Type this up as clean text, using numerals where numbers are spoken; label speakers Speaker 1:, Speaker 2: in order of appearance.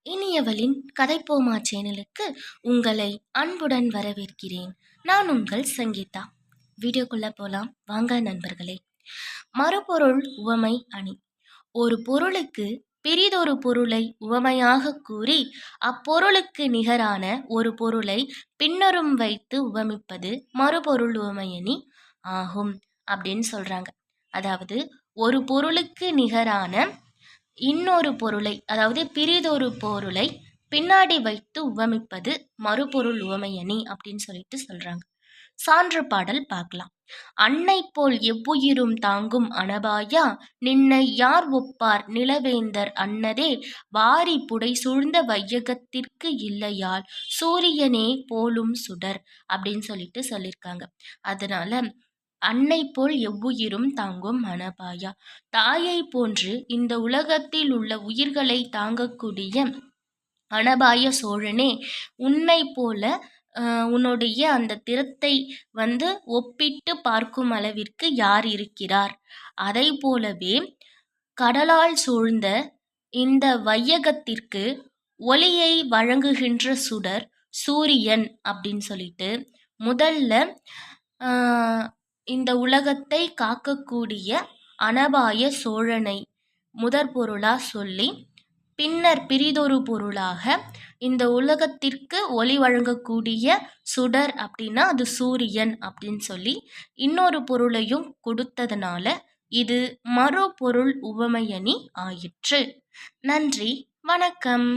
Speaker 1: இனியவளின் கதைப்போமா சேனலுக்கு உங்களை அன்புடன் வரவேற்கிறேன். நான் உங்கள் சங்கீதா. வீடியோக்குள்ள போலாம் வாங்க நண்பர்களே. மறுபொருள் உவமை அணி. ஒரு பொருளுக்கு பெரிதொரு பொருளை உவமையாக கூறி அப்பொருளுக்கு நிகரான ஒரு பொருளை பின்னரும் வைத்து உவமிப்பது மறுபொருள் உவமையணி ஆகும் அப்படின்னு சொல்றாங்க. அதாவது ஒரு பொருளுக்கு நிகரான இன்னொரு பொருளை, அதாவது பிறிதொரு பொருளை பின்னாடி வைத்து உவமிப்பது மறுபொருள் உவமையணி அப்படின்னு சொல்றாங்க. சான்று பாடல் பார்க்கலாம். அன்னை போல் எவ்வுயிரும் தாங்கும் அனபாயா, நின்னை யார் ஒப்பார் நிலவேந்தர் அன்னதே, வாரி புடை சூழ்ந்த வையகத்திற்கு இல்லையால் சூரியனே போலும் சுடர் அப்படின்னு சொல்லியிருக்காங்க. அதனால அன்னை போல் எவ்வுயிரும் தாங்கும் அனபாயா, தாயை போன்று இந்த உலகத்தில் உள்ள உயிர்களை தாங்கக்கூடிய அனபாய சோழனே, உன்னை போல உன்னுடைய அந்த திறத்தை ஒப்பிட்டு பார்க்கும் அளவிற்கு யார் இருக்கிறார்? அதை போலவே கடலால் சூழ்ந்த இந்த வையகத்திற்கு ஒளியை வழங்குகின்ற சுடர் சூரியன் அப்படின்னு சொல்லிட்டு முதல்ல இந்த உலகத்தை காக்கக்கூடிய அனபாய சோழனை முதற் பொருளா சொல்லி, பின்னர் பிறிதொரு பொருளாக இந்த உலகத்திற்கு ஒளி வழங்கக்கூடிய சுடர் அப்படின்னா அது சூரியன் அப்படின்னு சொல்லி இன்னொரு பொருளையும் கொடுத்ததுனால இது மறுபொருள் உவமையணி ஆயிற்று. நன்றி, வணக்கம்.